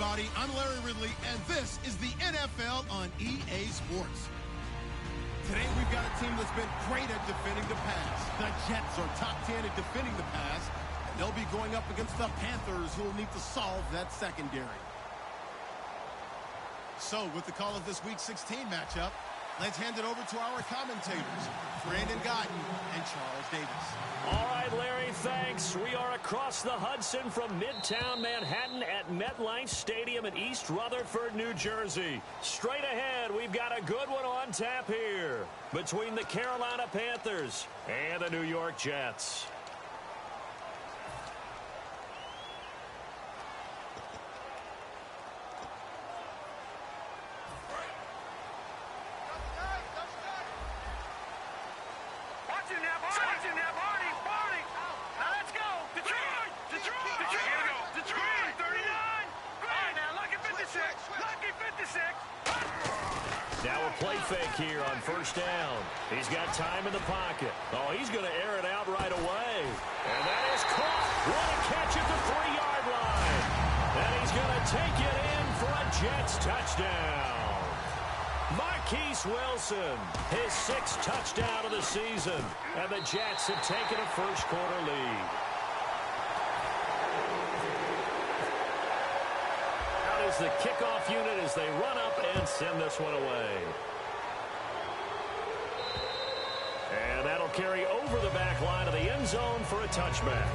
everybody. I'm Larry Ridley, and this is the NFL on EA Sports. Today, we've got a team that's been great at defending the pass. The Jets are top 10 at defending the pass, and they'll be going up against the Panthers, who will need to solve that secondary. So, with the call of this Week 16 matchup, let's hand it over to our commentators, Brandon Guyton and Charles Davis. All right, Larry, thanks. We are across the Hudson from Midtown Manhattan at MetLife Stadium in East Rutherford, New Jersey. Straight ahead, we've got a good one on tap here between the Carolina Panthers and the New York Jets. Now a play fake here on first down. He's got time in the pocket. Oh, he's going to air it out right away. And that is caught. What a catch at the 3-yard line. And he's going to take it in for a Jets touchdown. Marquise Wilson, his 6th touchdown of the season. And the Jets have taken a first-quarter lead. Is the kickoff unit as they run up and send this one away. And that'll carry over the back line of the end zone for a touchback.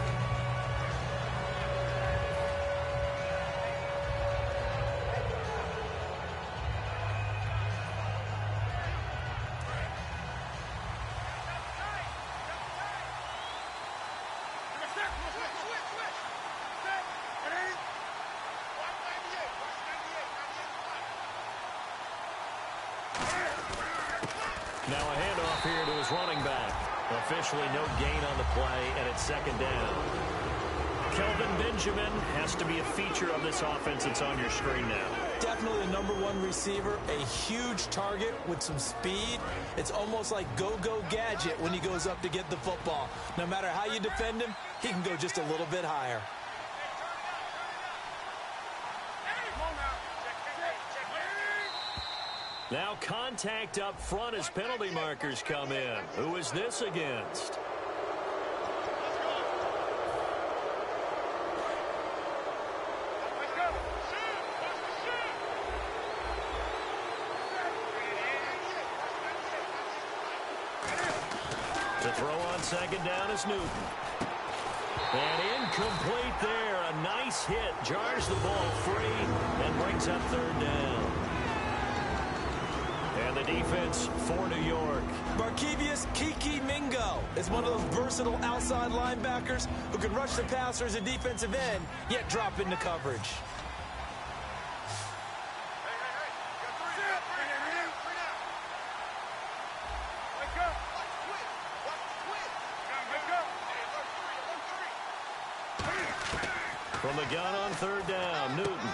Now a handoff here to his running back. Officially no gain on the play, and it's second down. Kelvin Benjamin has to be a feature of this offense that's on your screen now. Definitely a #1 receiver, a huge target with some speed. It's almost like go-go gadget when he goes up to get the football. No matter how you defend him, he can go just a little bit higher. Now contact up front as penalty markers come in. Who is this against? To throw on second down is Newton. And incomplete there. A nice hit. Jars the ball free and brings up third down. And the defense for New York. Markevius Kiki Mingo is one of those versatile outside linebackers who can rush the passer as a defensive end, yet drop into coverage. From the gun on third down, Newton.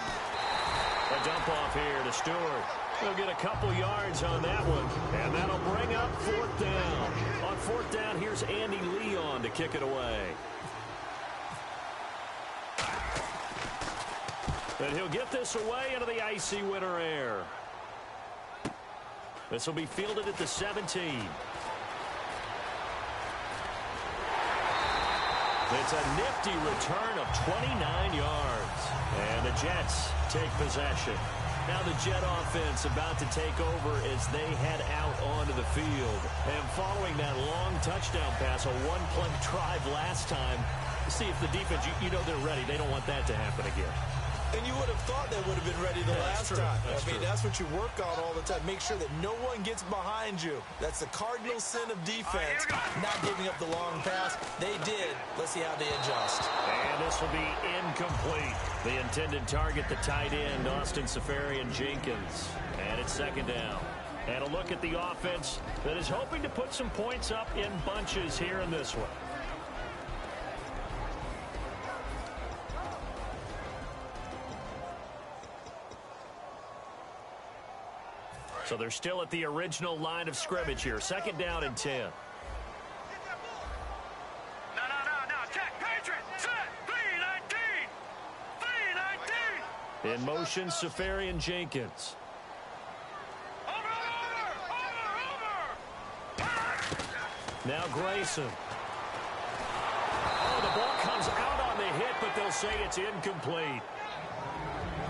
A dump off here to Stewart. He'll get a couple yards on that one, and that'll bring up fourth down. On fourth down, here's Andy Leon to kick it away. And he'll get this away into the icy winter air. This will be fielded at the 17. It's a nifty return of 29 yards. And the Jets take possession. Now the Jet offense about to take over as they head out onto the field. And following that long touchdown pass, a one-play drive last time, see if the defense, you know they're ready. They don't want that to happen again. And you would have thought they would have been ready the last time. That's what you work on all the time. Make sure that no one gets behind you. That's the cardinal sin of defense, not giving up the long pass. They did. Let's see how they adjust. And this will be incomplete. The intended target, the tight end, Austin Safarian-Jenkins. And it's second down. And a look at the offense that is hoping to put some points up in bunches here in this one. So they're still at the original line of scrimmage here. Second down and 10. No. Check. Patriot. Set. 3-19. In motion, Safarian Jenkins. Now Grayson. Oh, the ball comes out on the hit, but they'll say it's incomplete.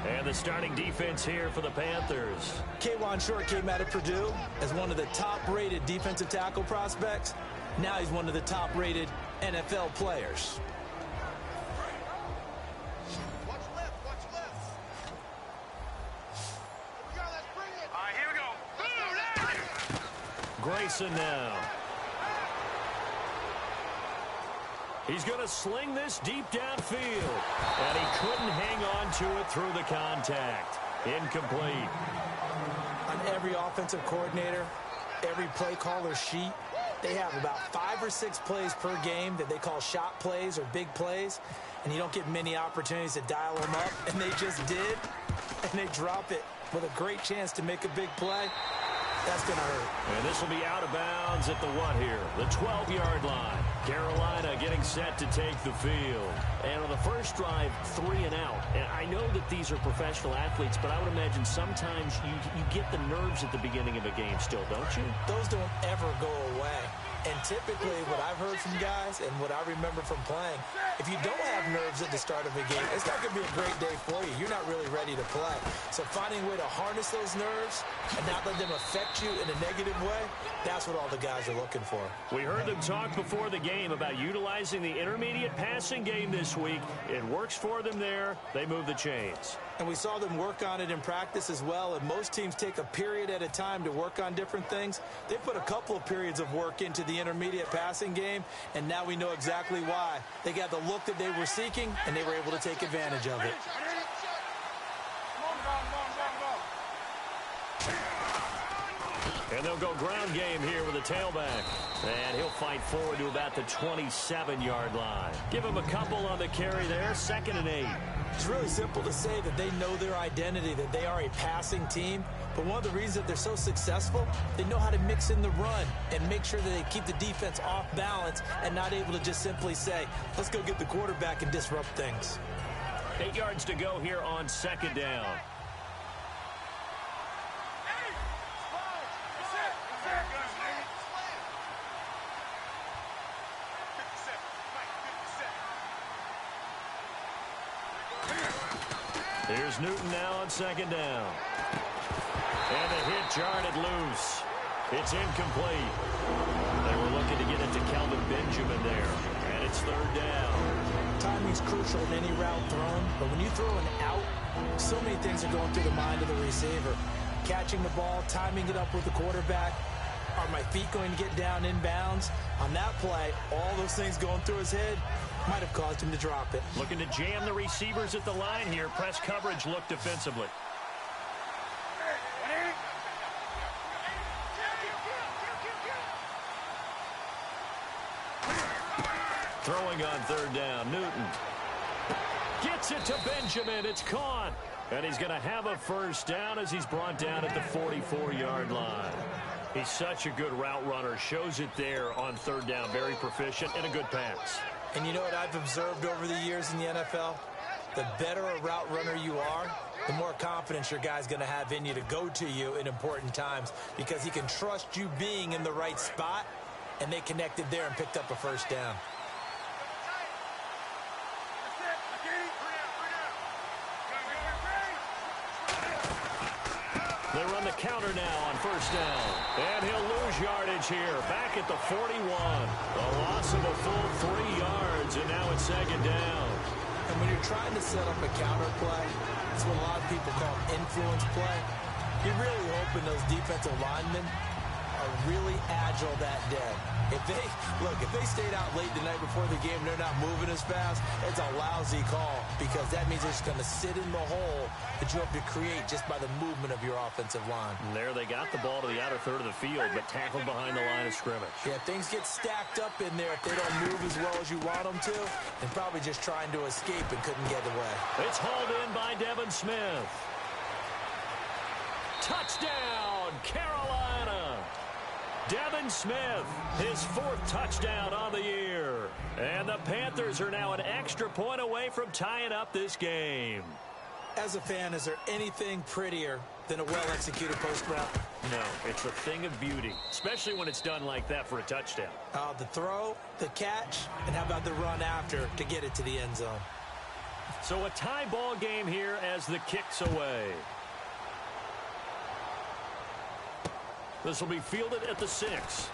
And the starting defense here for the Panthers. K'Wan Short came out of Purdue as one of the top-rated defensive tackle prospects. Now he's one of the top-rated NFL players. Watch left, watch left. Here we go, let's bring it. All right, here we go. Boom, Grayson now. He's going to sling this deep downfield. And he couldn't hang on to it through the contact. Incomplete. On every offensive coordinator, every play caller sheet, they have about 5 or 6 plays per game that they call shot plays or big plays. And you don't get many opportunities to dial them up. And they just did. And they drop it with a great chance to make a big play. That's going to hurt. And this will be out of bounds at the what here? The 12-yard line. Carolina getting set to take the field. And on the first drive, 3 and out. And I know that these are professional athletes, but I would imagine sometimes you get the nerves at the beginning of a game still, don't you? Those don't ever go away. And typically what I've heard from guys and what I remember from playing, if you don't have nerves at the start of a game, it's not going to be a great day for you. You're not really ready to play. So finding a way to harness those nerves and not let them affect you in a negative way, that's what all the guys are looking for. We heard them talk before the game about utilizing the intermediate passing game this week. It works for them there. They move the chains. And we saw them work on it in practice as well. And most teams take a period at a time to work on different things. They put a couple of periods of work into the intermediate passing game, and now we know exactly why. They got the look that they were seeking, and they were able to take advantage of it. And they'll go ground game here with a tailback. And he'll fight forward to about the 27-yard line. Give him a couple on the carry there, 2nd and 8. It's really simple to say that they know their identity, that they are a passing team. But one of the reasons that they're so successful, they know how to mix in the run and make sure that they keep the defense off balance and not able to just simply say, let's go get the quarterback and disrupt things. 8 yards to go here on 2nd down. Here's Newton now on 2nd down. And the hit jarred loose. It's incomplete. They were looking to get it to Kelvin Benjamin there. And it's 3rd down. Timing's crucial in any route thrown, but when you throw an out, so many things are going through the mind of the receiver. Catching the ball, timing it up with the quarterback. Are my feet going to get down inbounds? On that play, all those things going through his head might have caused him to drop it. Looking to jam the receivers at the line here. Press coverage look defensively. Throwing on 3rd down, Newton. Gets it to Benjamin. It's caught. And he's going to have a 1st down as he's brought down at the 44-yard line. He's such a good route runner. Shows it there on 3rd down. Very proficient and a good pass. And you know what I've observed over the years in the NFL? The better a route runner you are, the more confidence your guy's going to have in you to go to you in important times because he can trust you being in the right spot, and they connected there and picked up a 1st down. They run the counter now on 1st down. And he'll lose yardage here. Back at the 41. A loss of a full 3 yards, and now it's 2nd down. And when you're trying to set up a counter play, it's what a lot of people call influence play. You're really hoping those defensive linemen are really agile that day. If they stayed out late the night before the game, they're not moving as fast, it's a lousy call because that means they're just going to sit in the hole that you have to create just by the movement of your offensive line. And there they got the ball to the outer third of the field, but tackled behind the line of scrimmage. Yeah, things get stacked up in there if they don't move as well as you want them to, and probably just trying to escape and couldn't get away. It's hauled in by Devin Smith. Touchdown, Carolina! Devin Smith, his 4th touchdown on the year. And the Panthers are now an extra point away from tying up this game. As a fan, is there anything prettier than a well-executed post route? No, it's a thing of beauty, especially when it's done like that for a touchdown. The throw, the catch, and how about the run after to get it to the end zone? So a tie ball game here as the kick's away. This will be fielded at the 6.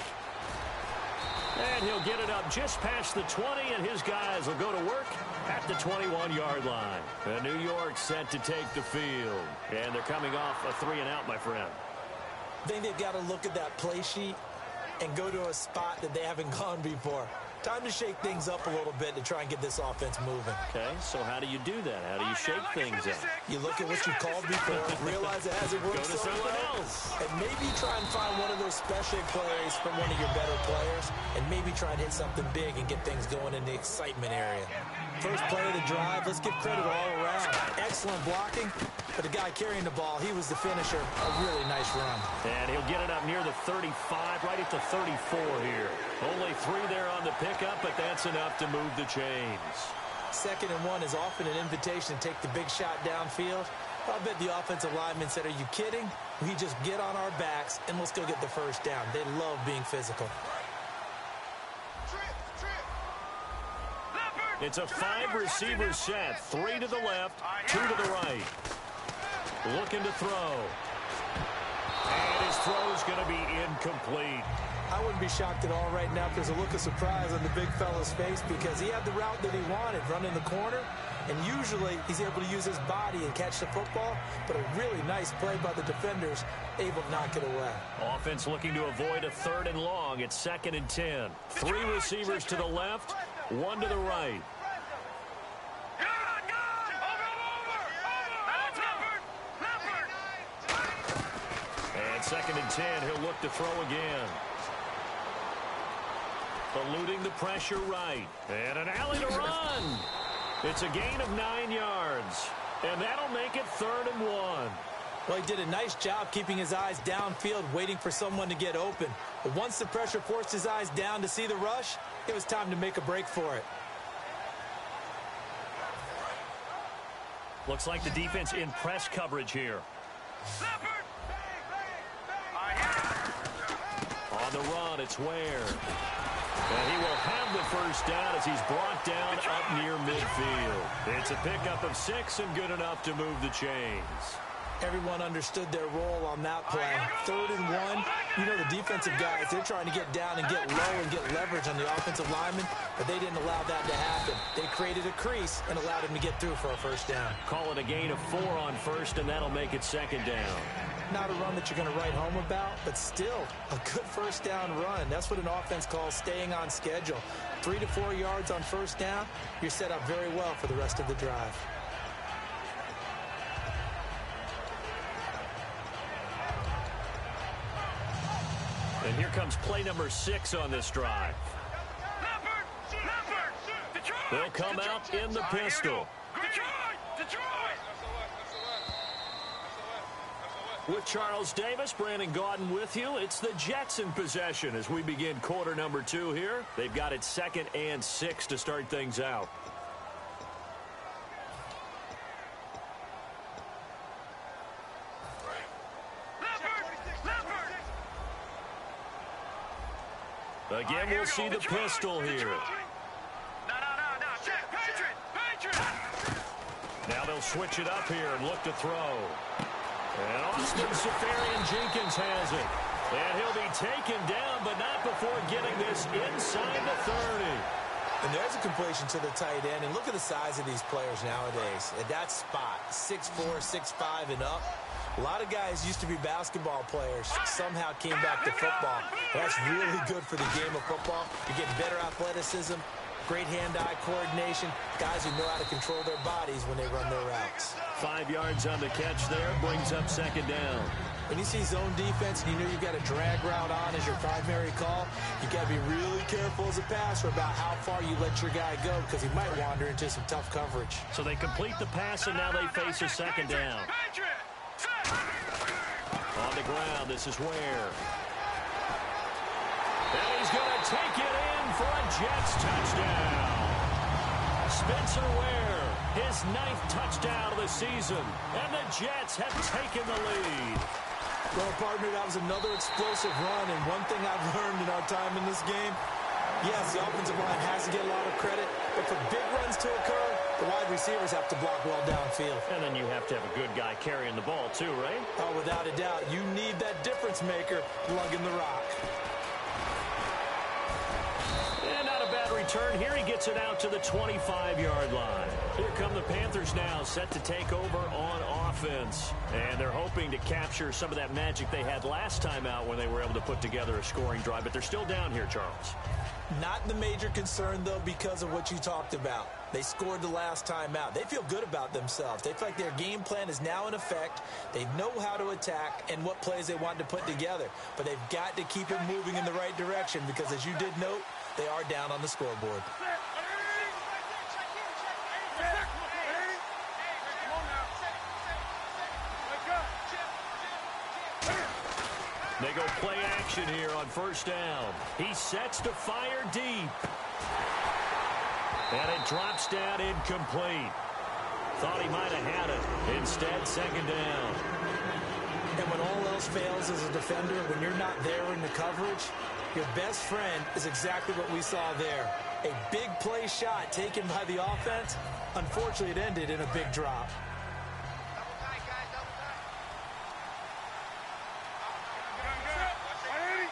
And he'll get it up just past the 20, and his guys will go to work at the 21-yard line. And New York set to take the field. And they're coming off a 3-and-out, my friend. I think they've got to look at that play sheet and go to a spot that they haven't gone before. Time to shake things up a little bit to try and get this offense moving. Okay, so how do you do that? How do you shake things up? You look at what you've called before, realize it hasn't worked so well, and maybe try and find one of those special plays from one of your better players, and maybe try and hit something big and get things going in the excitement area. First play of the drive, let's give credit all around. Excellent blocking, but the guy carrying the ball, he was the finisher. A really nice run. And he'll get it up near the 35, right at the 34 here. Only 3 there on the pickup, but that's enough to move the chains. 2nd and 1 is often an invitation to take the big shot downfield. I bet the offensive lineman said, are you kidding? We just get on our backs and let's go get the first down. They love being physical. It's a 5-receiver set. 3 to the left, 2 to the right. Looking to throw. And his throw's going to be incomplete. I wouldn't be shocked at all right now if there's a look of surprise on the big fella's face because he had the route that he wanted, running the corner, and usually he's able to use his body and catch the football, but a really nice play by the defenders, able to knock it away. Offense looking to avoid a 3rd and long. It's 2nd and 10. 3 receivers to the left, 1 to the right. And 2nd and 10, he'll look to throw again. Eluding the pressure right. And an alley to run. It's a gain of 9 yards. And that'll make it 3rd and 1. Well, he did a nice job keeping his eyes downfield, waiting for someone to get open. But once the pressure forced his eyes down to see the rush, it was time to make a break for it. Looks like the defense in press coverage here. On the run, it's Ware. And he will have the first down as he's brought down up near midfield. It's a pickup of 6 and good enough to move the chains. Everyone understood their role on that play. 3rd and 1. You know the defensive guys, they're trying to get down and get low and get leverage on the offensive lineman, but they didn't allow that to happen. They created a crease and allowed him to get through for a first down. Call it a gain of 4 on first, and that'll make it 2nd down. Not a run that you're going to write home about, but still a good first down run. That's what an offense calls staying on schedule. 3 to 4 yards on first down, you're set up very well for the rest of the drive. And here comes play number 6 on this drive. They'll come out in the pistol. With Charles Davis, Brandon Gaudin with you. It's the Jets in possession as we begin quarter number 2 here. They've got it 2nd and 6 to start things out. Again, we'll see the pistol here. Now they'll switch it up here and look to throw. And Austin Seferian-Jenkins has it. And he'll be taken down, but not before getting this inside the 30. And there's a completion to the tight end. And look at the size of these players nowadays. At that spot, 6'4", 6'5", and up. A lot of guys used to be basketball players, somehow came back to football. That's really good for the game of football. You get better athleticism, great hand-eye coordination, guys who know how to control their bodies when they run their routes. 5 yards on the catch there, brings up 2nd down. When you see zone defense and you know you've got a drag route on as your primary call, you got to be really careful as a passer about how far you let your guy go because he might wander into some tough coverage. So they complete the pass, and now they face a 2nd down. On the ground, this is Ware. And he's going to take it in for a Jets touchdown. Spencer Ware his 9th touchdown of the season, and the Jets have taken the lead. Well, partner, that was another explosive run, and one thing I've learned in our time in this game, yes, the offensive line has to get a lot of credit, but for big runs to occur, the wide receivers have to block well downfield. And then you have to have a good guy carrying the ball too, right? Oh, without a doubt. You need that difference maker lugging the rock. And not a bad return. Here he gets it out to the 25-yard line. Here come the Panthers now, set to take over on offense. And they're hoping to capture some of that magic they had last time out when they were able to put together a scoring drive. But they're still down here, Charles. Not the major concern, though, because of what you talked about. They scored the last time out. They feel good about themselves. They feel like their game plan is now in effect. They know how to attack and what plays they want to put together. But they've got to keep it moving in the right direction because, as you did note, they are down on the scoreboard. They go play action here on first down. He sets to fire deep. And it drops down incomplete. Thought he might have had it. Instead, second down. And when all else fails as a defender, when you're not there in the coverage, your best friend is exactly what we saw there. A big play shot taken by the offense. Unfortunately, it ended in a big drop.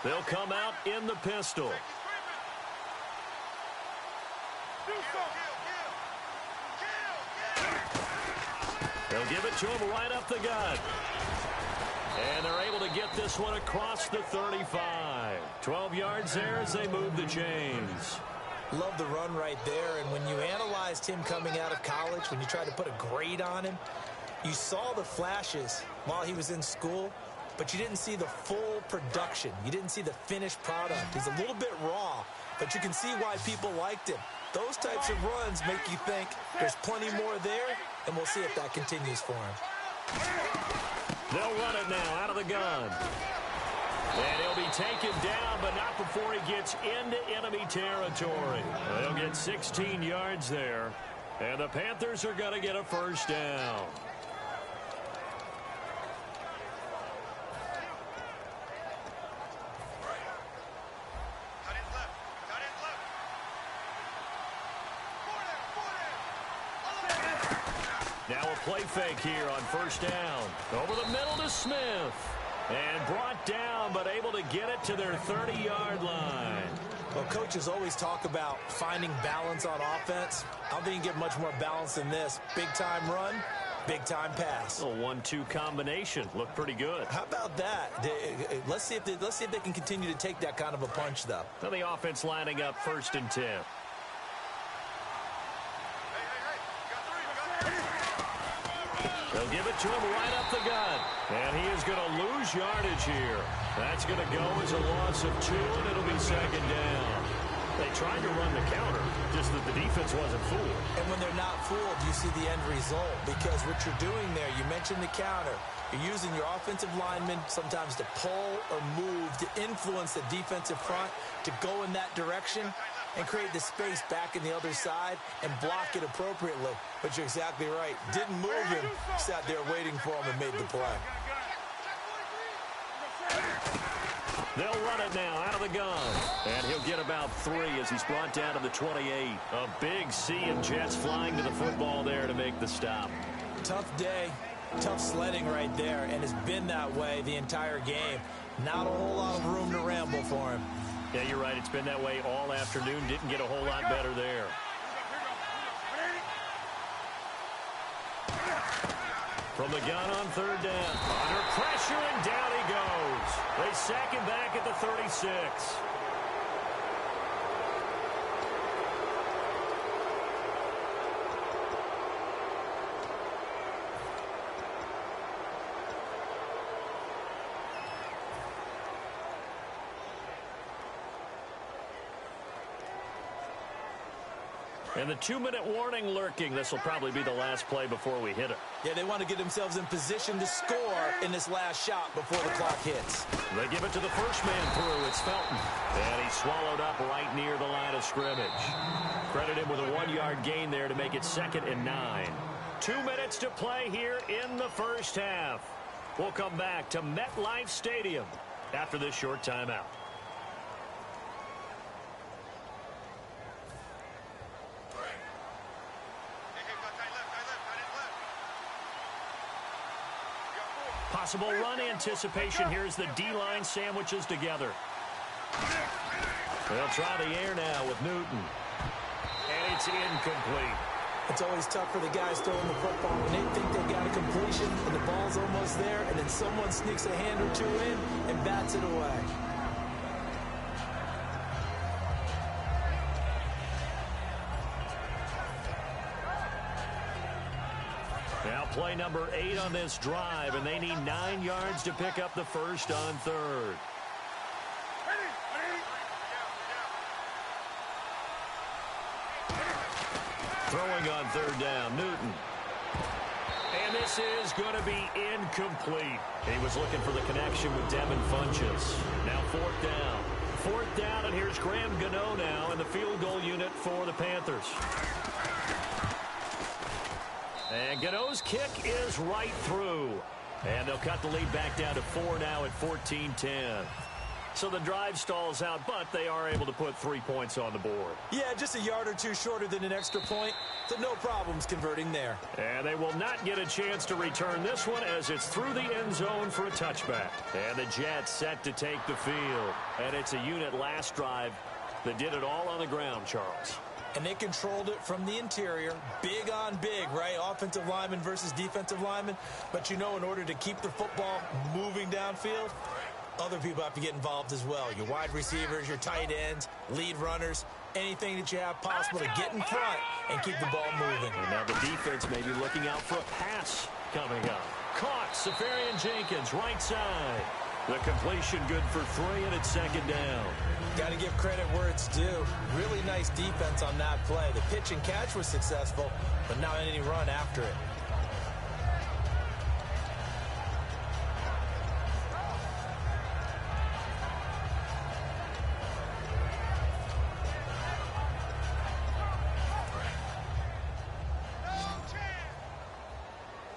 They'll come out in the pistol. They'll give it to him right up the gut. And they're able to get this one across the 35. 12 yards there as they move the chains. Love the run right there. And when you analyzed him coming out of college, when you tried to put a grade on him, you saw the flashes while he was in school, but you didn't see the full production. You didn't see the finished product. He's a little bit raw, but you can see why people liked him. Those types of runs make you think there's plenty more there, and we'll see if that continues for him. They'll run it now out of the gun. And he'll be taken down, but not before he gets into enemy territory. They'll get 16 yards there, and the Panthers are going to get a first down. Now a play fake here on first down. Over the middle to Smith. And brought down, but able to get it to their 30-yard line. Well, coaches always talk about finding balance on offense. I don't think you can get much more balance than this. Big-time run, big-time pass. A 1-2 combination. Looked pretty good. How about that? Let's see if they can continue to take that kind of a punch, though. Now the offense lining up 1st and 10. They'll give it to him right up the gut. And he is going to lose yardage here. That's going to go as a loss of 2, and it'll be second down. They tried to run the counter, just that the defense wasn't fooled. And when they're not fooled, you see the end result. Because what you're doing there, you mentioned the counter. You're using your offensive linemen sometimes to pull or move, to influence the defensive front, to go in that direction and create the space back in the other side and block it appropriately. But you're exactly right. Didn't move him, sat there waiting for him and made the play. They'll run it now out of the gun. And he'll get about 3 as he's brought down to the 28. A big sea of Jets flying to the football there to make the stop. Tough day, tough sledding right there, and it's been that way the entire game. Not a whole lot of room to ramble for him. Yeah, you're right. It's been that way all afternoon. Didn't get a whole lot better there. From the gun on 3rd down. Under pressure, and down he goes. They sack him back at the 36. And the 2-minute warning lurking. This will probably be the last play before we hit it. Yeah, they want to get themselves in position to score in this last shot before the clock hits. They give it to the first man through. It's Felton. And he's swallowed up right near the line of scrimmage. Credit him with a 1-yard gain there to make it 2nd and 9. 2 minutes to play here in the first half. We'll come back to MetLife Stadium after this short timeout. Possible run anticipation. Here's the D-line sandwiches together. They'll try the air now with Newton. And it's incomplete. It's always tough for the guys throwing the football when they think they got a completion and the ball's almost there, and then someone sneaks a hand or two in and bats it away. Now play number 8 on this drive, and they need 9 yards to pick up the first on 3rd. Throwing on 3rd down, Newton. And this is going to be incomplete. He was looking for the connection with Devin Funchess. Now 4th down. 4th down, and here's Graham Gano now in the field goal unit for the Panthers. And Gano's kick is right through. And they'll cut the lead back down to 4 now at 14-10. So the drive stalls out, but they are able to put 3 points on the board. Yeah, just a yard or two shorter than an extra point, so no problems converting there. And they will not get a chance to return this one as it's through the end zone for a touchback. And the Jets set to take the field. And it's a unit last drive that did it all on the ground, Charles. And they controlled it from the interior. Big on big, right? Offensive lineman versus defensive lineman. But you know, in order to keep the football moving downfield, other people have to get involved as well. Your wide receivers, your tight ends, lead runners, anything that you have possible to get in front and keep the ball moving. And now the defense may be looking out for a pass coming up. Caught, Safarian Jenkins, right side. The completion good for 3, and it's 2nd down. Got to give credit where it's due. Really nice defense on that play. The pitch and catch was successful, but not any run after it.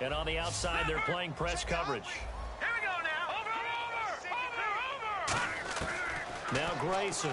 And on the outside, they're playing press coverage. Here we go now. Over. Now Grayson.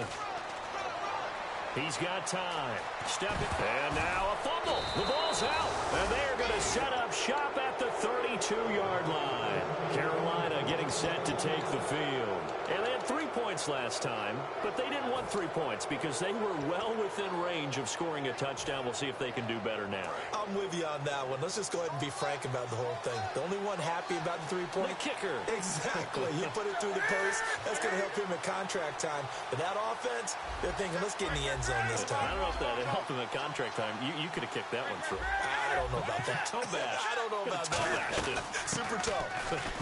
He's got time. Step it. And now a fumble. The ball's out. And they're going to set up shop at the 32-yard line. Carolina getting set to take the field. And they had 3 points last time, but they didn't want 3 points because they were well within range of scoring a touchdown. We'll see if they can do better now. I'm with you on that one. Let's just go ahead and be frank about the whole thing. The only one happy about the 3-point? The kicker. Exactly. You put it through the post. That's going to help him at contract time. But that offense, they're thinking, let's get in the end zone this time. I don't know if that helped him at contract time. You could have kicked that one through. I don't know about that. Toe bash. I don't know about that. Super toe.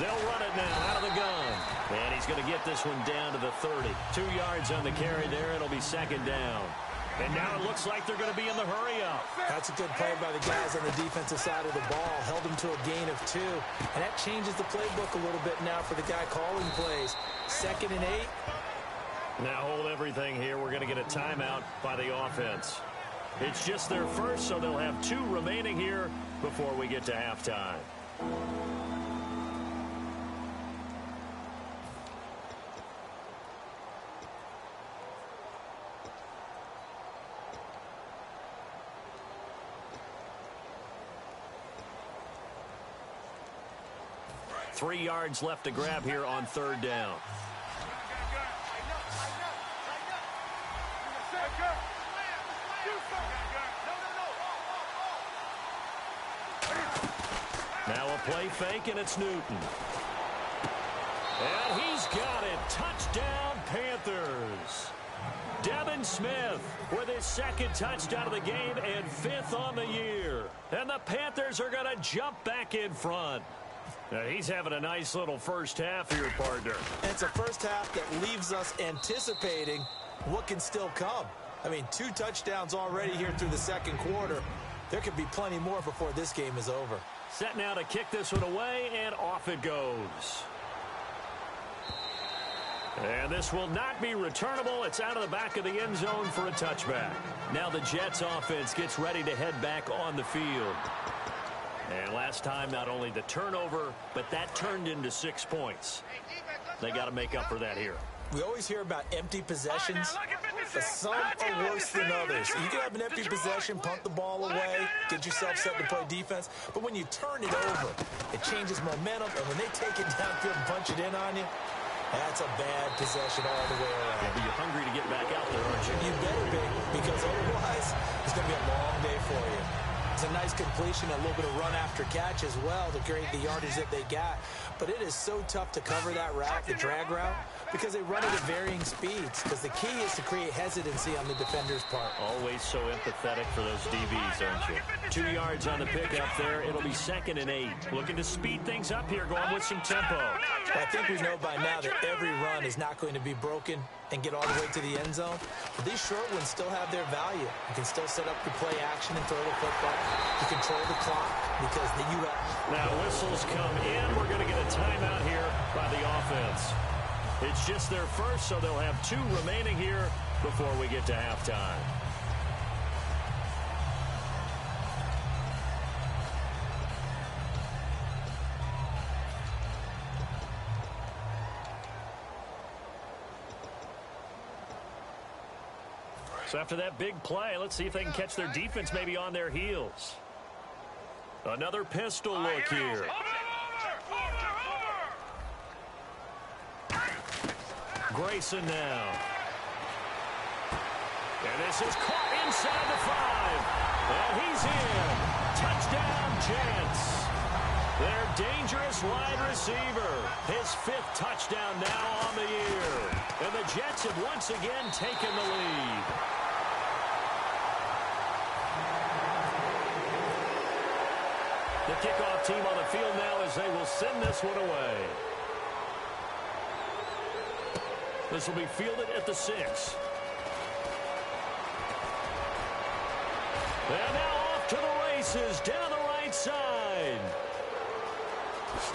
They'll run it now out of the gun. And he's going to get this one down to the 30. 2 yards on the carry there. It'll be 2nd down. And now it looks like they're going to be in the hurry-up. That's a good play by the guys on the defensive side of the ball. Held them to a gain of 2. And that changes the playbook a little bit now for the guy calling plays. 2nd and 8. Now hold everything here. We're going to get a timeout by the offense. It's just their first, so they'll have 2 remaining here before we get to halftime. Three yards left to grab here on 3rd down. Now a play fake, and it's Newton. And he's got it. Touchdown, Panthers. Devin Smith with his 2nd touchdown of the game and 5th on the year. And the Panthers are going to jump back in front. Now, he's having a nice little first half here, partner. And it's a first half that leaves us anticipating what can still come. I mean, 2 touchdowns already here through the second quarter. There could be plenty more before this game is over. Set now to kick this one away, and off it goes. And this will not be returnable. It's out of the back of the end zone for a touchback. Now the Jets offense gets ready to head back on the field. And last time, not only the turnover, but that turned into 6 points. They got to make up for that here. We always hear about empty possessions, but some are worse than others. You can have an empty possession, punt the ball away, get yourself set to play defense, but when you turn it over, it changes momentum, and when they take it downfield and punch it in on you, that's a bad possession all the way around. Yeah, but you're hungry to get back out there, aren't you? You better be, because otherwise, it's going to be a long day for you. It's a nice completion, a little bit of run after catch as well to create the yardage that they got. But it is so tough to cover that route, the drag route, because they run it at varying speeds. Because the key is to create hesitancy on the defender's part. Always so empathetic for those DBs, aren't you? 2 yards on the pickup there. It'll be 2nd and 8. Looking to speed things up here, going with some tempo. I think we know by now that every run is not going to be broken and get all the way to the end zone. But these short ones still have their value. You can still set up your play action and throw the football. You control the clock because then you have... Now whistles come in. We're going to get a timeout here by the offense. It's just their first, so they'll have 2 remaining here before we get to halftime. So after that big play, let's see if they can catch their defense maybe on their heels. Another pistol look here. Grayson now. And this is caught inside the 5. And he's in. Touchdown, Jets. Their dangerous wide receiver. His 5th touchdown now on the year. And the Jets have once again taken the lead. The kickoff team on the field now as they will send this one away. This will be fielded at the 6. And now off to the races down the right side.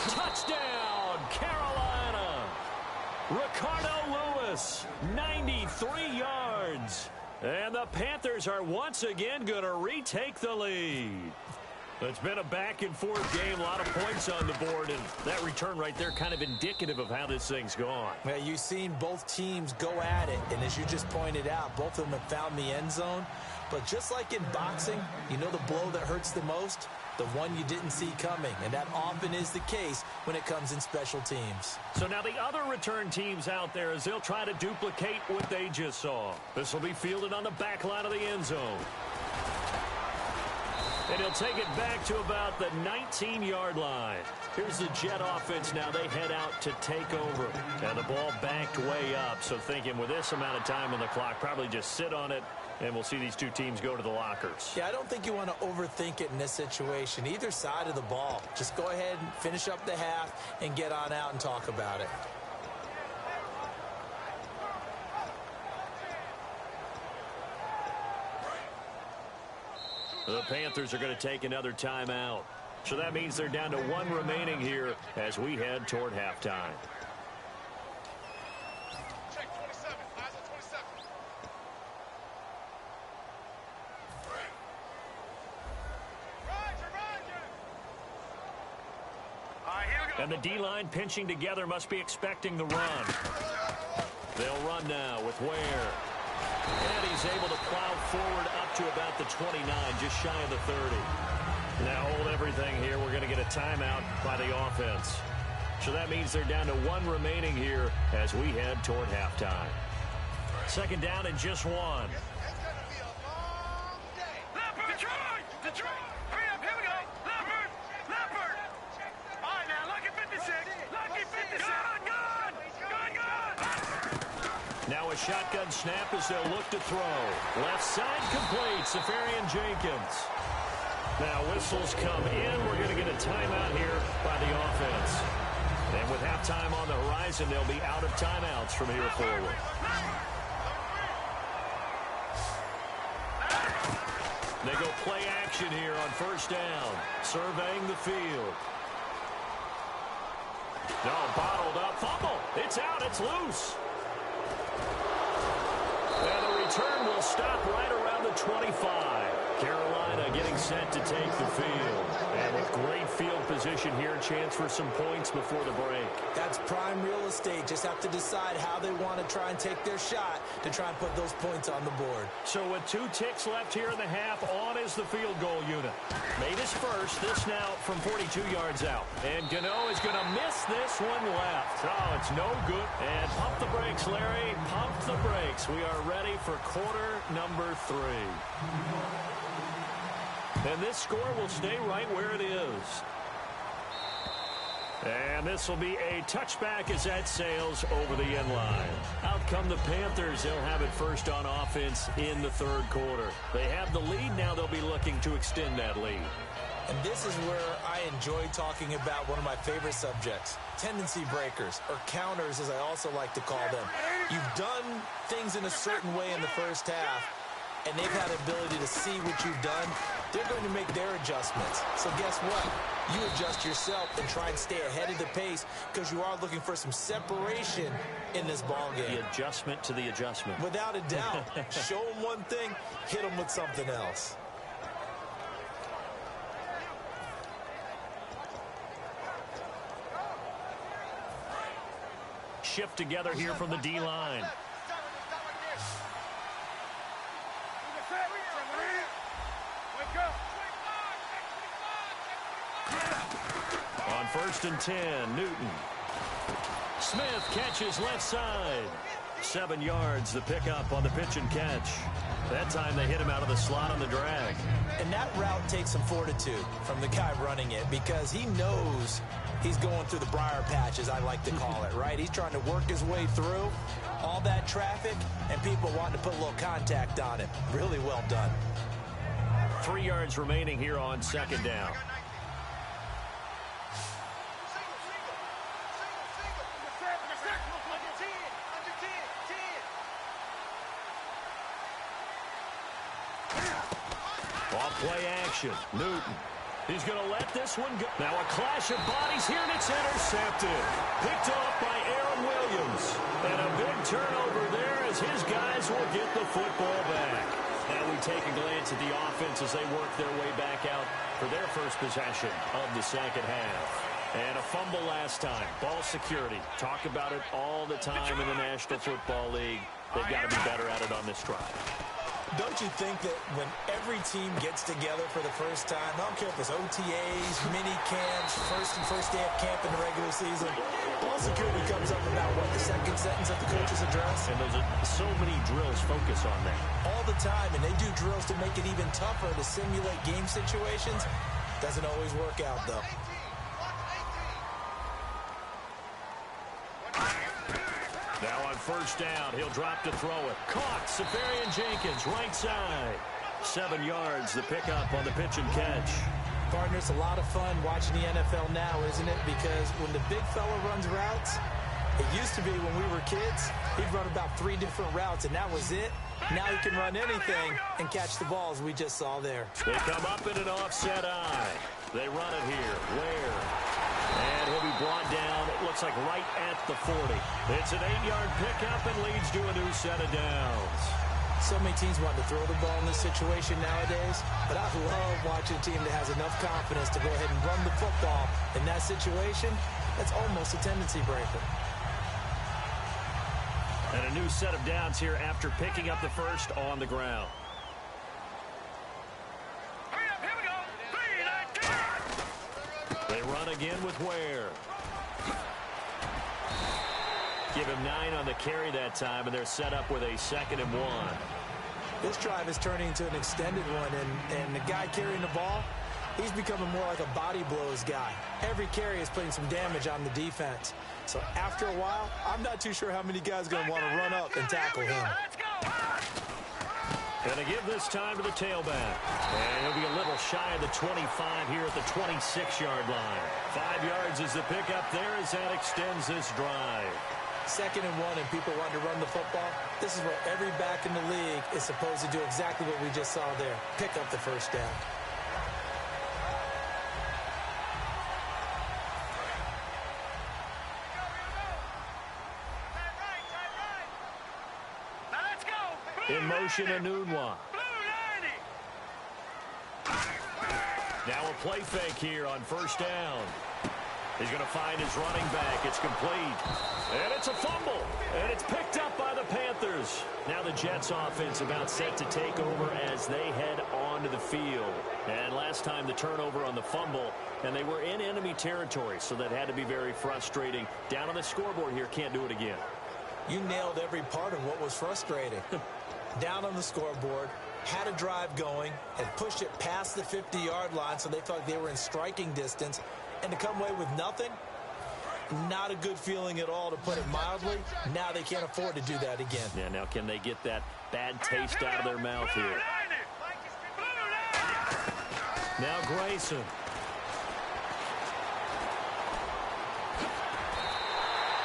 Touchdown, Carolina. Ricardo Lewis, 93 yards. And the Panthers are once again going to retake the lead. It's been a back-and-forth game, a lot of points on the board, and that return right there kind of indicative of how this thing's gone. Yeah, you've seen both teams go at it, and as you just pointed out, both of them have found the end zone. But just like in boxing, you know the blow that hurts the most? The one you didn't see coming, and that often is the case when it comes in special teams. So now the other return teams out there as they'll try to duplicate what they just saw. This will be fielded on the back line of the end zone. And he'll take it back to about the 19-yard line. Here's the Jet offense now. They head out to take over. And the ball backed way up. So thinking with this amount of time on the clock, probably just sit on it, and we'll see these 2 teams go to the lockers. Yeah, I don't think you want to overthink it in this situation. Either side of the ball. Just go ahead and finish up the half and get on out and talk about it. The Panthers are going to take another timeout. So that means they're down to 1 remaining here as we head toward halftime. Check 27. Eyes on 27. And the D-line pinching together must be expecting the run. They'll run now with Ware. And he's able to plow forward up to about the 29, just shy of the 30. Now hold everything here. We're going to get a timeout by the offense. So that means they're down to 1 remaining here as we head toward halftime. 2nd down and just 1. It's going to be a long day. Leopard! Detroit! Hurry up, here we go. Leopard! All right, now, lucky 56. Lucky 56. Good! Now a shotgun snap as they'll look to throw. Left side complete. Safarian Jenkins. Now whistles come in. We're going to get a timeout here by the offense. And with halftime on the horizon, they'll be out of timeouts from here forward. play action here on first down. Surveying the field. No, bottled up. Fumble. It's out. It's loose. And the return will stop right around the 25. Carolina getting set to take the field. And with great field position here, chance for some points before the break. That's prime real estate. Just have to decide how they want to try and take their shot to try and put those points on the board. So with 2 ticks left here in the half, on is the field goal unit. Made his first. This now from 42 yards out. And Gano is going to miss this one left. Oh, it's no good. And pump the brakes, Larry. Pump the brakes. We are ready for quarter number 3. And this score will stay right where it is. And this will be a touchback as that sails over the end line. Out come the Panthers. They'll have it first on offense in the third quarter. They have the lead. Now they'll be looking to extend that lead. And this is where I enjoy talking about one of my favorite subjects, tendency breakers, or counters as I also like to call them. You've done things in a certain way in the first half, and they've had the ability to see what you've done. They're going to make their adjustments. So guess what? You adjust yourself and try and stay ahead of the pace because you are looking for some separation in this ball game. The adjustment to the adjustment. Without a doubt. Show them one thing, hit them with something else. Shift together here from the D-line. On 1st and 10, Newton. Smith catches left side. 7 yards, the pickup on the pitch and catch. That time they hit him out of the slot on the drag. And that route takes some fortitude from the guy running it because he knows he's going through the briar patch, as I like to call it, right? He's trying to work his way through all that traffic and people wanting to put a little contact on him. Really well done. 3 yards remaining here on 2nd down. Off-play action. Newton. He's going to let this one go. Now a clash of bodies here, and it's intercepted. Picked off by Aaron Williams. And a big turnover there as his guys will get the football back. Now we take a glance at the offense as they work their way back out for their first possession of the second half. And a fumble last time. Ball security. Talk about it all the time in the National Football League. They've got to be better at it on this drive. Don't you think that when every team gets together for the first time, I don't care if it's OTAs, mini camps, first day of camp in the regular season, ball security comes up about, what, the second sentence of the coach's address? And those are so many drills focus on that. All the time, and they do drills to make it even tougher to simulate game situations. Doesn't always work out, though. Now on 1st down, he'll drop to throw it. Caught, Safarian Jenkins, right side. 7 yards, the pickup on the pitch and catch. Partner, it's a lot of fun watching the NFL now, isn't it? Because when the big fella runs routes, it used to be when we were kids, he'd run about 3 different routes, and that was it. Now he can run anything and catch the balls we just saw there. They come up in an offset eye. They run it here. Where? And he'll be brought down, it looks like right at the 40. It's an 8-yard pickup and leads to a new set of downs. So many teams want to throw the ball in this situation nowadays, but I love watching a team that has enough confidence to go ahead and run the football in that situation. That's almost a tendency breaker. And a new set of downs here after picking up the first on the ground. They run again with Ware. Give him 9 on the carry that time, and they're set up with a 2nd and 1. This drive is turning into an extended one, and the guy carrying the ball, he's becoming more like a body blows guy. Every carry is putting some damage on the defense. So after a while, I'm not too sure how many guys are going to want to run up and tackle him. Going to give this time to the tailback. And he'll be a little shy of the 25 here at the 26-yard line. 5 yards is the pickup there as that extends this drive. 2nd and 1 and people want to run the football, this is where every back in the league is supposed to do exactly what we just saw there. Pick up the first down. In motion, Anunwa. Now a play fake here on first down. He's going to find his running back. It's complete. And it's a fumble. And it's picked up by the Panthers. Now the Jets offense about set to take over as they head onto the field. And last time the turnover on the fumble, and they were in enemy territory, so that had to be very frustrating. Down on the scoreboard here, can't do it again. You nailed every part of what was frustrating. Down on the scoreboard, had a drive going, and pushed it past the 50-yard line so they felt they were in striking distance. And to come away with nothing, not a good feeling at all, to put it mildly. Now they can't afford to do that again. Yeah, now can they get that bad taste out of their mouth here? Now Grayson.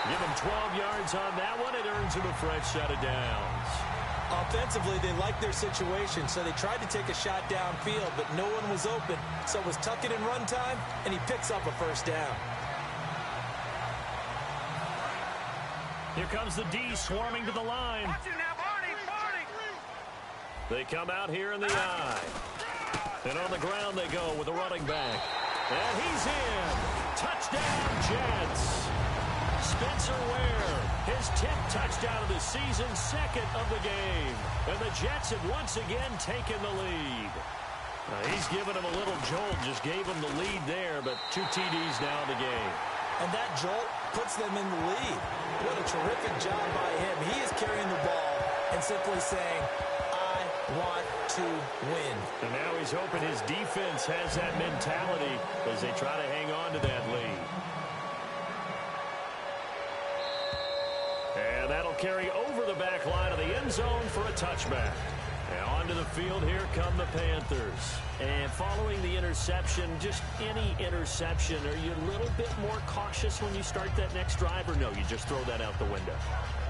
Give him 12 yards on that one. It earns him a fresh set of downs. Offensively, they liked their situation, so they tried to take a shot downfield, but no one was open. So it was tuck it in run time, and he picks up a first down. Here comes the D swarming to the line. They come out here in the I. And on the ground they go with the running back. And he's in. Touchdown, Jets. Spencer Ware, his 10th touchdown of the season, 2nd of the game. And the Jets have once again taken the lead. He's given him a little jolt, just gave him the lead there, but 2 TDs now in the game. And that jolt puts them in the lead. What a terrific job by him. He is carrying the ball and simply saying, I want to win. And now he's hoping his defense has that mentality as they try to hang on to that lead. And that'll carry over the back line of the end zone for a touchback. And onto the field, here come the Panthers. And following the interception, just any interception, are you a little bit more cautious when you start that next drive, or no, you just throw that out the window?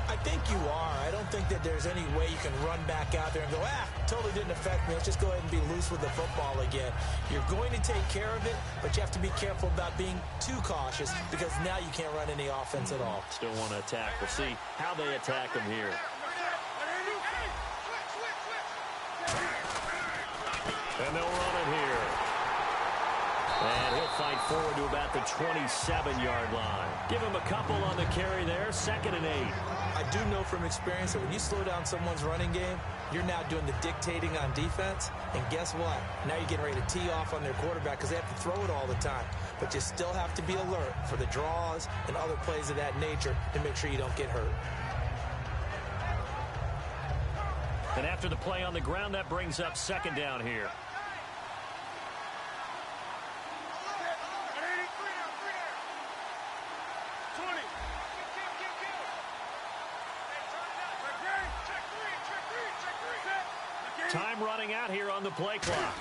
I think you are. I don't think that there's any way you can run back out there and go, totally didn't affect me. Let's just go ahead and be loose with the football again. You're going to take care of it, but you have to be careful about being too cautious because now you can't run any offense at all. Still want to attack. We'll see how they attack them here. And they'll run it here. And he'll fight forward to about the 27-yard line. Give him a couple on the carry there. 2nd and 8. I do know from experience that when you slow down someone's running game, you're now doing the dictating on defense. And guess what? Now you're getting ready to tee off on their quarterback because they have to throw it all the time. But you still have to be alert for the draws and other plays of that nature to make sure you don't get hurt. And after the play on the ground, that brings up 2nd down here. Time running out here on the play clock.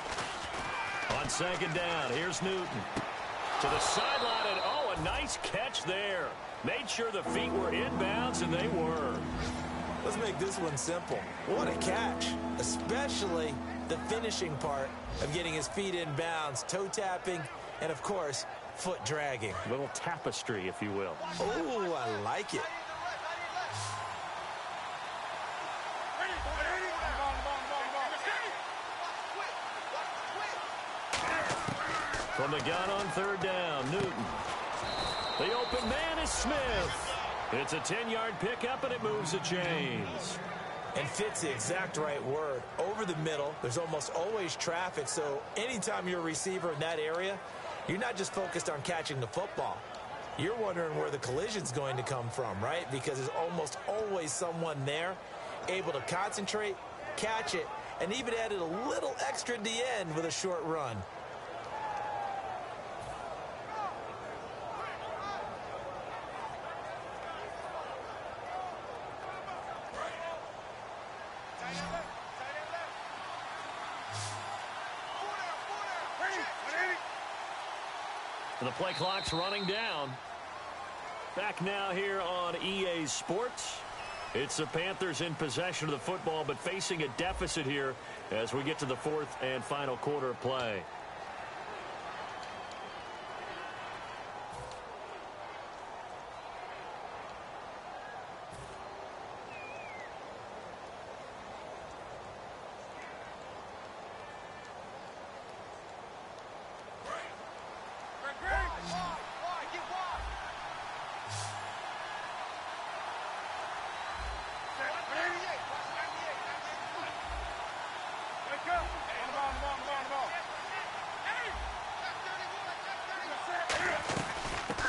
On 2nd down, here's Newton. To the sideline, and a nice catch there. Made sure the feet were inbounds, and they were. Let's make this one simple. What a catch, especially the finishing part of getting his feet in bounds, toe tapping, and of course, foot dragging. A little tapestry, if you will. Oh, I like it. From the gun on 3rd down, Newton. The open man is Smith. It's a 10-yard pickup, and it moves the chains. And fits the exact right word. Over the middle, there's almost always traffic, so anytime you're a receiver in that area, you're not just focused on catching the football. You're wondering where the collision's going to come from, right? Because there's almost always someone there able to concentrate, catch it, and even added a little extra at the end with a short run. The play clock's running down. Back now here on EA Sports. It's the Panthers in possession of the football, but facing a deficit here as we get to the fourth and final quarter of play.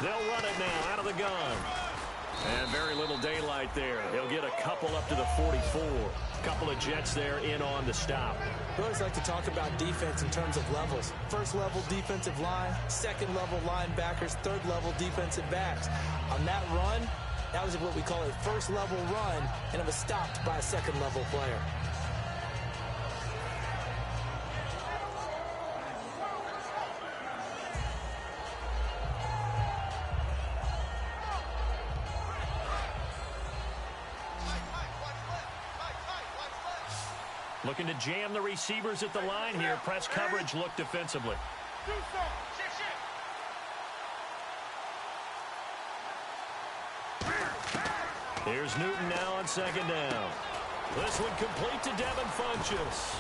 They'll run it now out of the gun. And very little daylight there. He'll get a couple up to the 44. Couple of Jets there in on the stop. We always like to talk about defense in terms of levels. First level defensive line, second level linebackers, third level defensive backs. On that run, that was what we call a first level run, and it was stopped by a second level player. Looking to jam the receivers at the line here. Press coverage look defensively. Here's Newton now on second down. This one complete to Devin Funchess.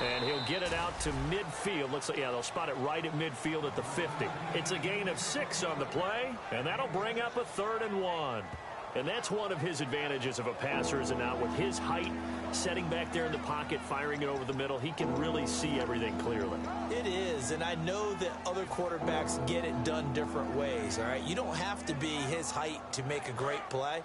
And he'll get it out to midfield. Looks like, yeah, they'll spot it right at midfield at the 50. It's a gain of 6 on the play, and that'll bring up a 3rd and 1. And that's one of his advantages of a passer, is not with his height, setting back there in the pocket, firing it over the middle. He can really see everything clearly. It is, and I know that other quarterbacks get it done different ways, all right? You don't have to be his height to make a great play.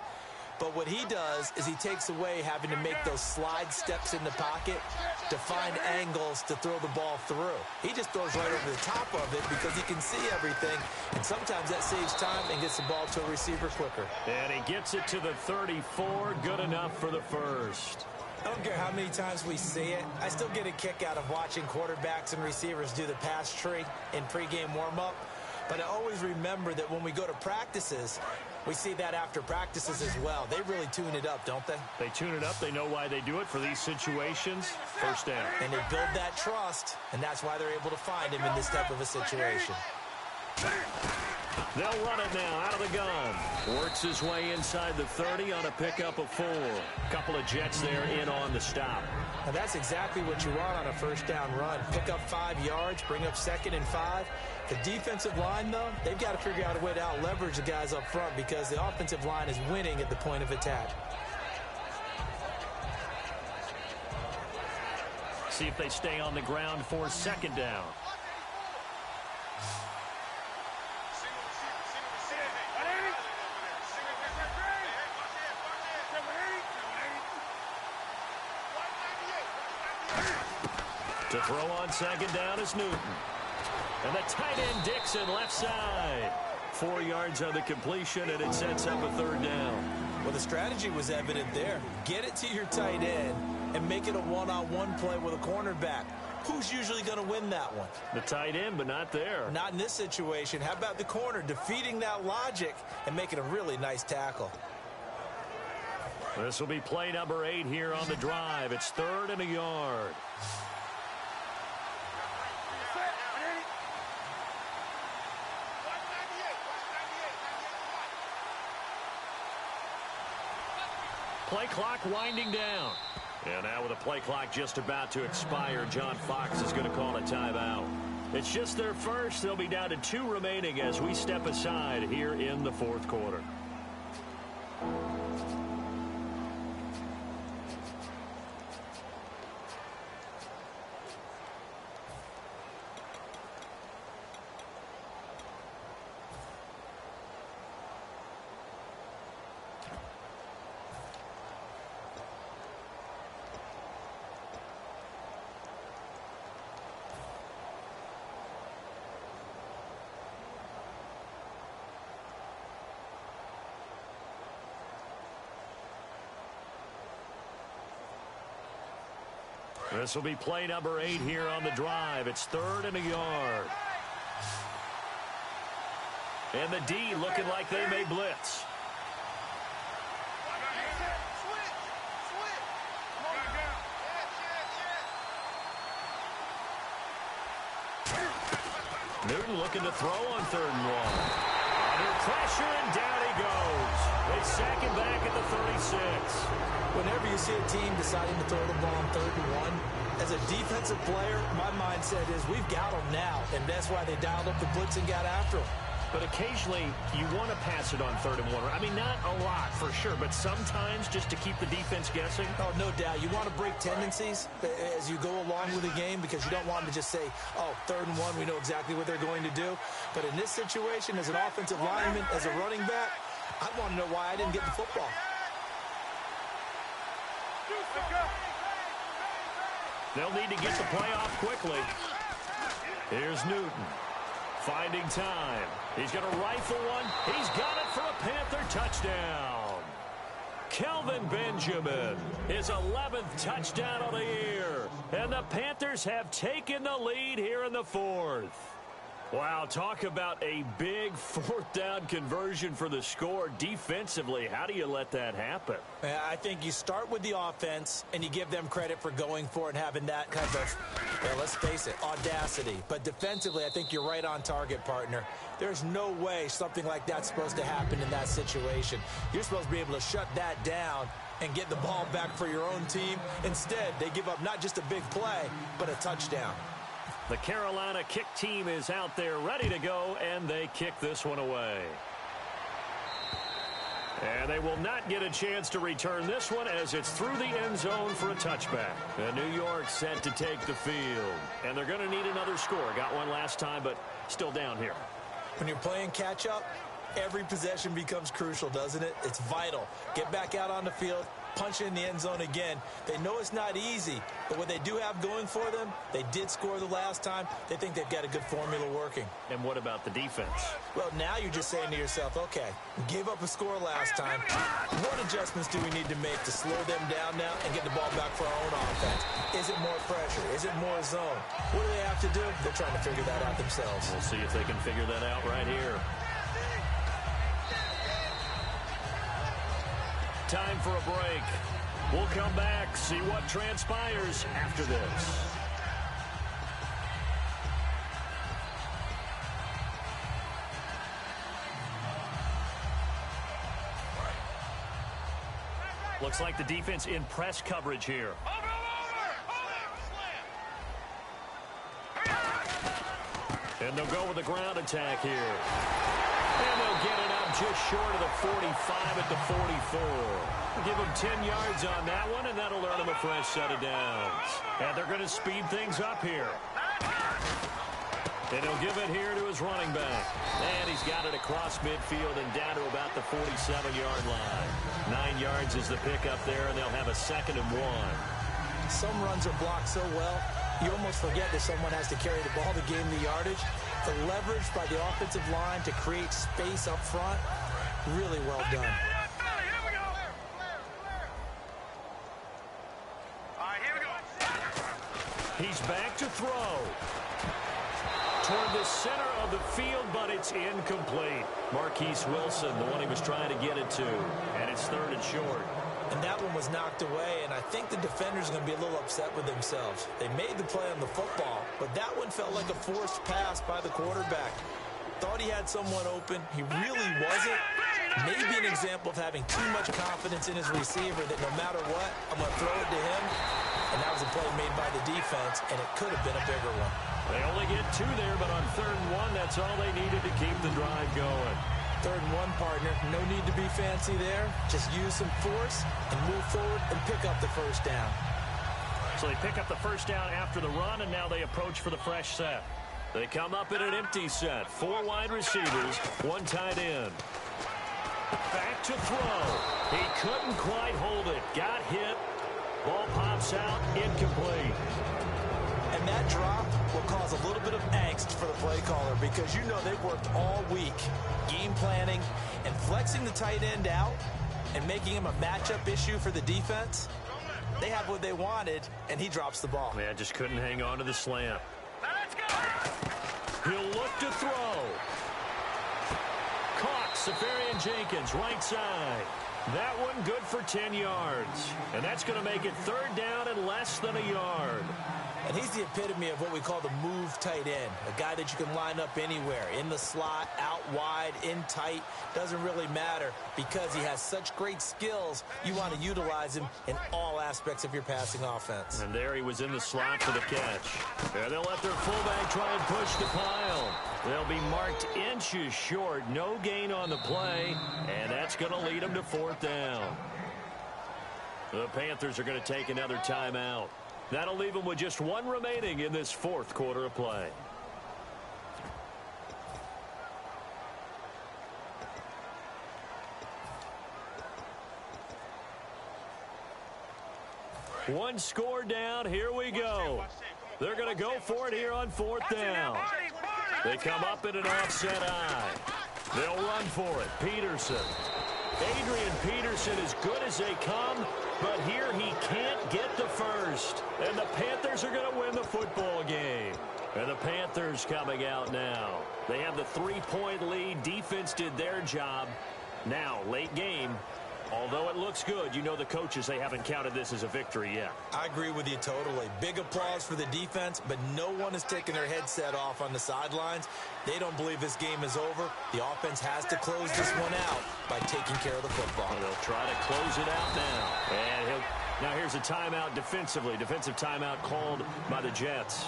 But what he does is he takes away having to make those slide steps in the pocket to find angles to throw the ball through. He just throws right over the top of it because he can see everything, and sometimes that saves time and gets the ball to a receiver quicker. And he gets it to the 34. Good enough for the first. I don't care how many times we see it. I still get a kick out of watching quarterbacks and receivers do the pass tree in pregame warm-up. But I always remember that when we go to practices, we see that after practices as well. They really tune it up, don't they? They tune it up. They know why they do it for these situations. First down. And they build that trust, and that's why they're able to find him in this type of a situation. They'll run it now out of the gun. Works his way inside the 30 on a pickup of 4. Couple of Jets there in on the stop. Now that's exactly what you want on a first down run. Pick up 5 yards, bring up 2nd and 5. The defensive line, though, they've got to figure out a way to out-leverage the guys up front because the offensive line is winning at the point of attack. See if they stay on the ground for 2nd down. To throw on 2nd down is Newton. And the tight end Dixon left side. 4 yards on the completion, and it sets up a 3rd down. Well, the strategy was evident there. Get it to your tight end and make it a one-on-one play with a cornerback. Who's usually going to win that one? The tight end, but not there. Not in this situation. How about the corner defeating that logic and making a really nice tackle? This will be play number 8 here on the drive. It's 3rd and a yard. Play clock winding down. And now with the play clock just about to expire, John Fox is going to call a timeout. It's just their first. They'll be down to 2 remaining as we step aside here in the 4th quarter. This will be play number 8 here on the drive. It's 3rd and a yard. And the D looking like they may blitz. Newton looking to throw on 3rd and 1. Under pressure, and down he goes. They sack him back at the 36. Whenever you see a team deciding to throw the ball on 3rd and 1, as a defensive player, my mindset is we've got them now, and that's why they dialed up the blitz and got after them. But occasionally, you want to pass it on 3rd and 1. I mean, not a lot, for sure, but sometimes just to keep the defense guessing. Oh, no doubt. You want to break tendencies as you go along with the game because you don't want them to just say, oh, 3rd and 1, we know exactly what they're going to do. But in this situation, as an offensive lineman, as a running back, I want to know why I didn't get the football. They'll need to get the play off quickly. Here's Newton. Finding time. He's going to rifle one. He's got it for a Panther touchdown. Kelvin Benjamin, his 11th touchdown of the year. And the Panthers have taken the lead here in the 4th. Wow, talk about a big 4th down conversion for the score. Defensively, how do you let that happen? I think you start with the offense, and you give them credit for going for it and having that kind of, well, let's face it, audacity. But defensively, I think you're right on target, partner. There's no way something like that's supposed to happen in that situation. You're supposed to be able to shut that down and get the ball back for your own team. Instead, they give up not just a big play, but a touchdown. The Carolina kick team is out there ready to go, and they kick this one away. And they will not get a chance to return this one as it's through the end zone for a touchback. And New York set to take the field. And they're going to need another score. Got one last time, but still down here. When you're playing catch-up, every possession becomes crucial, doesn't it? It's vital. Get back out on the field. Punch in the end zone again. They know it's not easy, but what they do have going for them, they did score the last time. They think they've got a good formula working. And what about the defense? Well, now you're just saying to yourself, okay, we gave up a score last time. What adjustments do we need to make to slow them down now and get the ball back for our own offense? Is it more pressure? Is it more zone? What do they have to do? They're trying to figure that out themselves. We'll see if they can figure that out right here. Time for a break. We'll come back, see what transpires after this. Looks like the defense in press coverage here. And they'll go with the ground attack here. And they'll get it up just short of the 45 at the 44. Give them 10 yards on that one, and that'll earn them a fresh set of downs. And they're going to speed things up here. And he'll give it here to his running back. And he's got it across midfield and down to about the 47-yard line. 9 yards is the pickup there, and they'll have a 2nd and 1. Some runs are blocked so well, you almost forget that someone has to carry the ball to gain the yardage. The leverage by the offensive line to create space up front, really well done. He's back to throw. Toward the center of the field, but it's incomplete. Marquise Wilson, the one he was trying to get it to. And it's 3rd and short. And that one was knocked away, and I think the defenders are going to be a little upset with themselves. They made the play on the football, but that one felt like a forced pass by the quarterback. Thought he had someone open. He really wasn't. Maybe an example of having too much confidence in his receiver that no matter what, I'm going to throw it to him. And that was a play made by the defense, and it could have been a bigger one. They only get 2 there, but on 3rd and 1, that's all they needed to keep the drive going. 3rd and 1, partner. No need to be fancy there. Just use some force and move forward and pick up the first down. So they pick up the first down after the run, and now they approach for the fresh set. They come up in an empty set. 4 wide receivers, 1 tight end. Back to throw. He couldn't quite hold it. Got hit. Ball pops out, incomplete. And that drop will cause a little bit of angst for the play caller because you know they've worked all week game planning and flexing the tight end out and making him a matchup issue for the defense. They have what they wanted, and he drops the ball. Man, just couldn't hang on to the slant. Let's go. He'll look to throw. Safarian Jenkins, right side. That one good for 10 yards. And that's going to make it third down and less than a yard. And he's the epitome of what we call the move tight end, a guy that you can line up anywhere, in the slot, out wide, in tight, doesn't really matter because he has such great skills. You want to utilize him in all aspects of your passing offense. And there he was in the slot for the catch. And they'll let their fullback try and push the pile. They'll be marked inches short, no gain on the play, and that's going to lead them to fourth down. The Panthers are going to take another timeout. That'll leave them with just one remaining in this fourth quarter of play. One score down. Here we go. They're going to go for it here on fourth down. They come up in an offset eye. They'll run for it. Peterson. Adrian Peterson as good as they come, but here he can't get the first. And the Panthers are going to win the football game. And the Panthers coming out now. They have the 3-point lead. Defense did their job. Now, late game. Although it looks good, you know the coaches, they haven't counted this as a victory yet. I agree with you totally. Big applause for the defense, but no one is taking their headset off on the sidelines. They don't believe this game is over. The offense has to close this one out by taking care of the football. Well, they'll try to close it out now. And now here's a timeout defensively. Defensive timeout called by the Jets.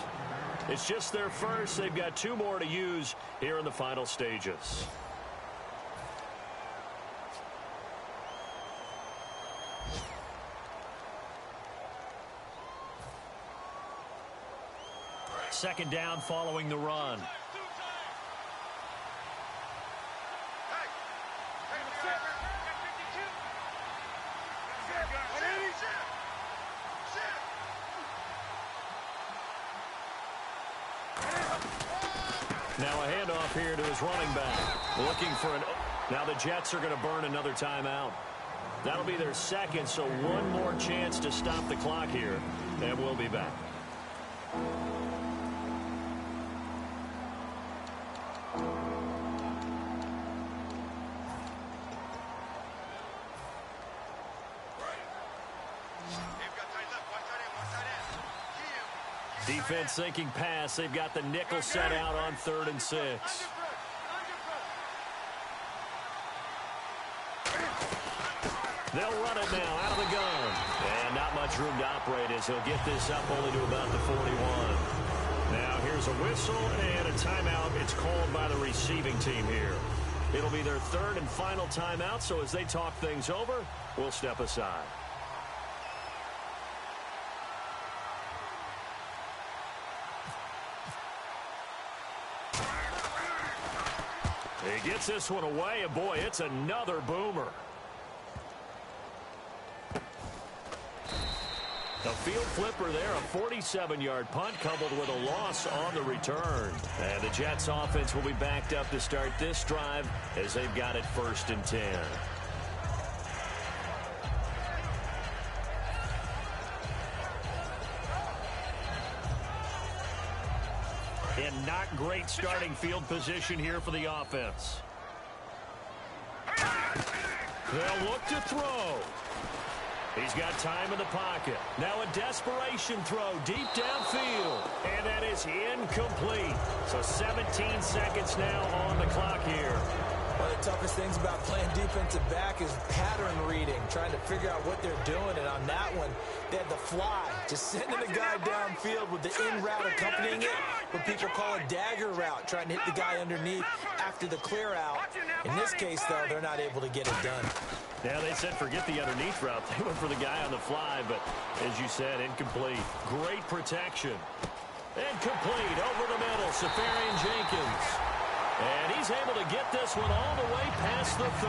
It's just their first. They've got 2 more to use here in the final stages. Second down following the run. Now a handoff here to his running back. Looking for an... Now the Jets are going to burn another timeout. That'll be their second, so one more chance to stop the clock here. And we'll be back. Defense thinking pass. They've got the nickel set out on 3rd and 6. They'll run it now out of the gun. And not much room to operate as he'll get this up only to about the 41. Now here's a whistle and a timeout. It's called by the receiving team here. It'll be their 3rd and final timeout, so as they talk things over, we'll step aside. He gets this one away, and boy, it's another boomer. A field flipper there, a 47-yard punt coupled with a loss on the return. And the Jets offense will be backed up to start this drive as they've got it 1st and 10. And not great starting field position here for the offense. They'll look to throw. He's got time in the pocket. Now a desperation throw deep downfield. And that is incomplete. So 17 seconds now on the clock here. One of the toughest things about playing defensive back is pattern reading, trying to figure out what they're doing. And on that one, they had the fly, just sending the guy downfield with the in route accompanying it, what people call a dagger route, trying to hit the guy underneath after the clear out. In this case, though, they're not able to get it done. Yeah, they said forget the underneath route. They went for the guy on the fly, but as you said, incomplete. Great protection. Incomplete over the middle, Safarian Jenkins. And he's able to get this one all the way past the 30.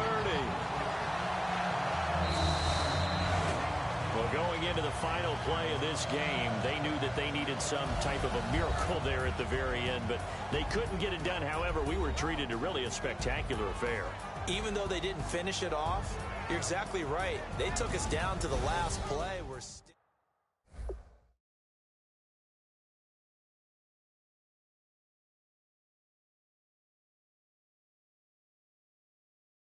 Well, going into the final play of this game, they knew that they needed some type of a miracle there at the very end, but they couldn't get it done. However, we were treated to really a spectacular affair. Even though they didn't finish it off, you're exactly right. They took us down to the last play. We're